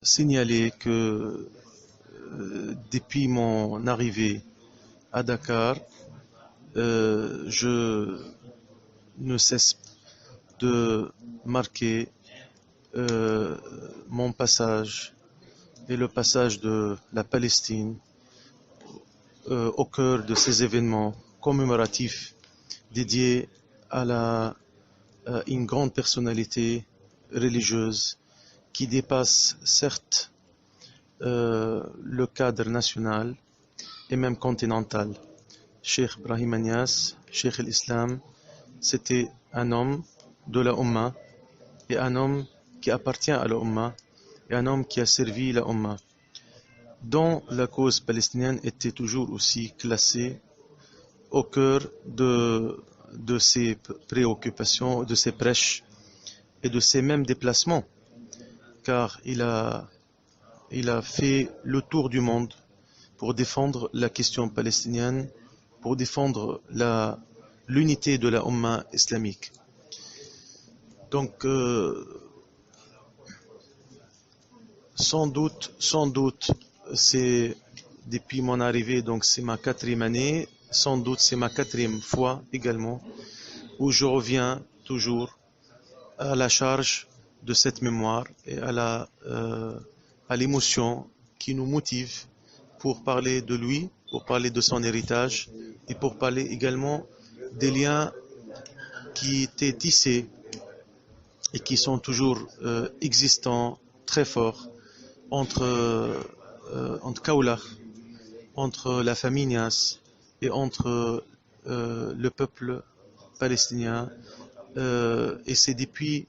signaler que depuis mon arrivée à Dakar, je ne cesse de marquer euh, mon passage et le passage de la Palestine au cœur de ces événements commémoratifs dédiés à une grande personnalité religieuse qui dépasse certes le cadre national et même continental. Cheikh Brahim Niasse, Cheikh l'Islam, c'était un homme de la Ummah et un homme qui appartient à la Ummah et un homme qui a servi la Ummah, dont la cause palestinienne était toujours aussi classée au cœur de ses préoccupations, de ses prêches et de ses mêmes déplacements, car il a fait le tour du monde pour défendre la question palestinienne, pour défendre l'unité de la Ummah islamique. Donc, sans doute, c'est depuis mon arrivée, donc c'est ma 4e année, sans doute c'est ma 4e fois également, où je reviens toujours à la charge de cette mémoire et à l'émotion qui nous motive pour parler de lui, pour parler de son héritage et pour parler également des liens qui étaient tissés et qui sont toujours existants, très forts, entre Kaulach, entre la famille Niasse et entre le peuple palestinien. Et c'est depuis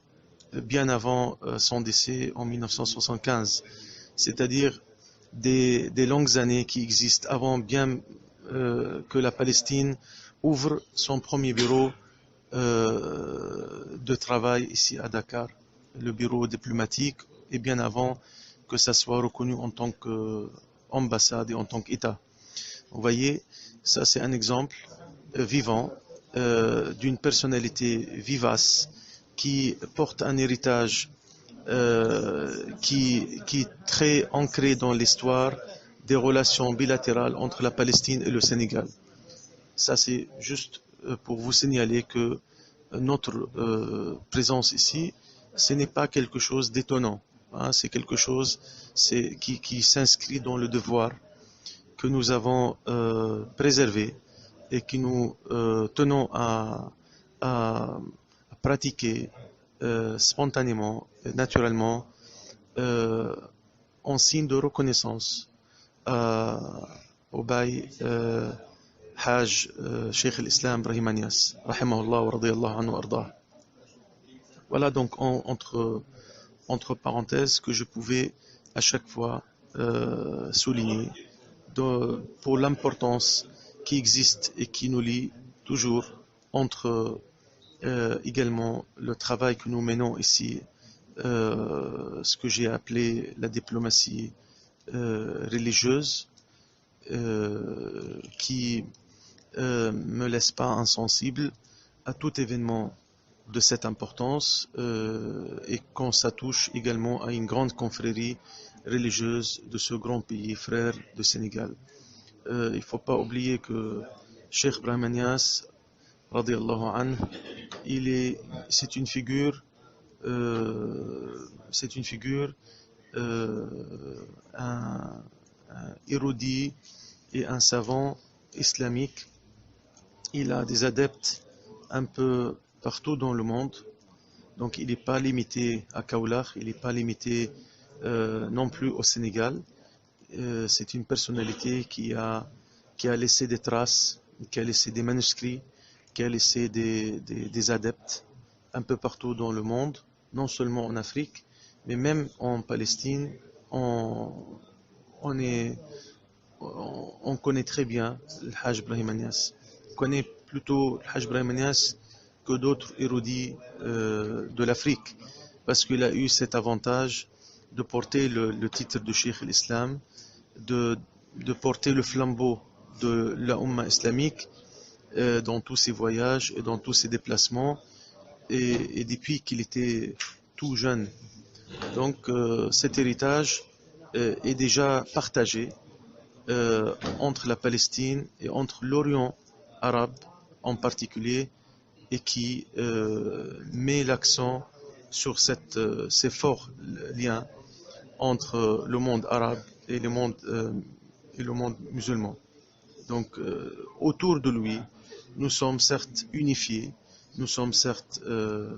bien avant son décès en 1975, c'est-à-dire des longues années qui existent avant bien que la Palestine ouvre son premier bureau de travail ici à Dakar, le bureau diplomatique, et bien avant que ça soit reconnu en tant qu'ambassade et en tant qu'État. Vous voyez, ça c'est un exemple vivant d'une personnalité vivace qui porte un héritage qui est très ancré dans l'histoire des relations bilatérales entre la Palestine et le Sénégal. Ça c'est juste pour vous signaler que notre présence ici, ce n'est pas quelque chose d'étonnant. Hein, c'est quelque chose qui s'inscrit dans le devoir que nous avons préservé et que nous tenons à pratiquer spontanément, naturellement, euh, en signe de reconnaissance au bail Hajj Cheikh l'Islam Brahim Niasse, rahimahullah wa radiyallahu anhu ardah. Voilà donc entre parenthèses que je pouvais à chaque fois souligner pour l'importance qui existe et qui nous lie toujours entre également le travail que nous menons ici, ce que j'ai appelé la diplomatie religieuse, qui me laisse pas insensible à tout événement de cette importance et quand ça touche également à une grande confrérie religieuse de ce grand pays frère de Sénégal. Il ne faut pas oublier que Cheikh Brahim Niasse, radiallahu anhu, c'est une figure, un érudit et un savant islamique. Il a des adeptes un peu partout dans le monde. Donc il n'est pas limité à Kaulach, il n'est pas limité non plus au Sénégal. C'est une personnalité qui a laissé des traces, qui a laissé des manuscrits, qui a laissé des adeptes un peu partout dans le monde, non seulement en Afrique, mais même en Palestine. On connaît très bien le Hajj Brahim Niasse. On connaît plutôt le Hajj Brahim Niasse que d'autres érudits de l'Afrique, parce qu'il a eu cet avantage de porter le titre de Cheikh l'Islam, de porter le flambeau de la Ummah islamique dans tous ses voyages et dans tous ses déplacements. Et depuis qu'il était tout jeune, Donc cet héritage est déjà partagé entre la Palestine et entre l'Orient arabe en particulier et qui met l'accent sur ces forts liens entre le monde arabe et le monde musulman. Donc, autour de lui, nous sommes certes unifiés, nous sommes certes euh,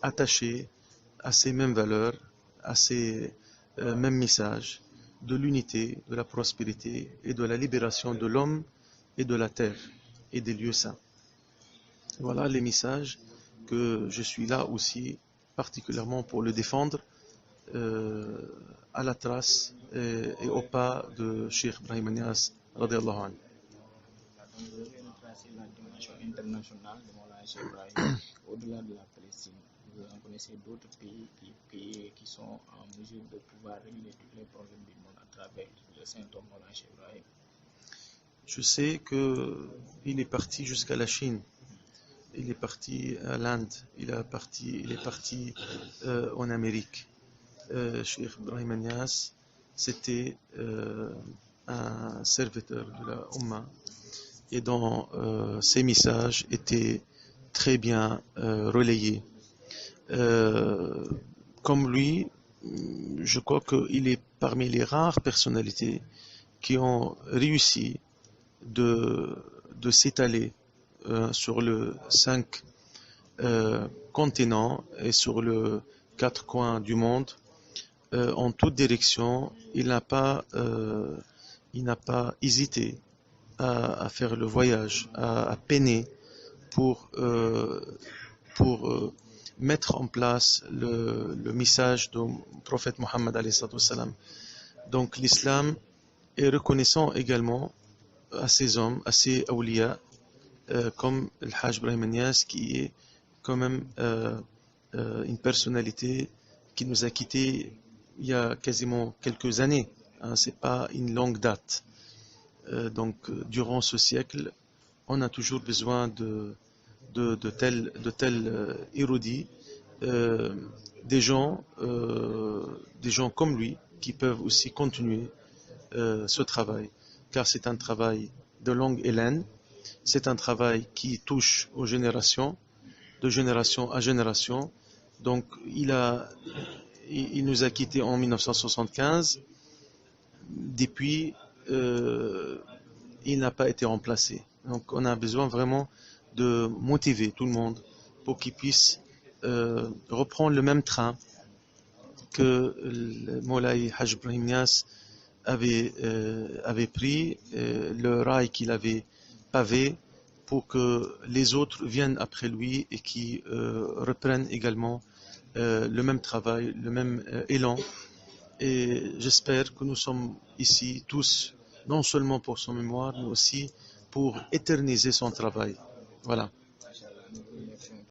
attachés à ces mêmes valeurs, à ces mêmes messages de l'unité, de la prospérité et de la libération de l'homme et de la terre et des lieux saints. Voilà les messages que je suis là aussi particulièrement pour le défendre euh, à la trace et au pas de Cheikh Ibrahim Niass radiallahu anhu. Donc, vous avez retracé la dimension internationale de Maulana Cheikh Ibrahim au-delà de la Palestine. Vous en connaissez d'autres qui sont en mesure de pouvoir régler tous les problèmes du monde à travers le Saint-Homme Maulana Cheikh Ibrahim. Je sais qu'il est parti jusqu'à la Chine, il est parti à l'Inde, il est parti en Amérique. Cheikh Ibrahim Niass, c'était un serviteur de la Ummah et dont ses messages étaient très bien relayés. Euh, Comme lui, je crois qu'il est parmi les rares personnalités qui ont réussi de, de s'étaler sur le 5 continents et sur le 4 coins du monde en toute direction. Il n'a pas hésité à faire le voyage, à peiner pour, pour mettre en place le message du prophète Mohammed alayhi salam. Donc l'islam est reconnaissant également à ces hommes, à ces awliya, comme le Hajj Ibrahim Niass, qui est quand même une personnalité qui nous a quittés il y a quasiment quelques années. Hein, c'est pas une longue date. Donc, durant ce siècle, on a toujours besoin de tels érudits, euh, des gens comme lui, qui peuvent aussi continuer ce travail, car c'est un travail de longue haleine, c'est un travail qui touche aux générations, de génération à génération. Donc, il nous a quittés en 1975. Depuis, il n'a pas été remplacé. Donc, on a besoin vraiment de motiver tout le monde pour qu'il puisse reprendre le même train que le Moulay Hajj Ibrahim Niass avait pris, le rail qu'il avait pavé pour que les autres viennent après lui et qui reprennent également le même travail, le même élan. Et j'espère que nous sommes ici tous, non seulement pour son mémoire, mais aussi pour éterniser son travail. Voilà.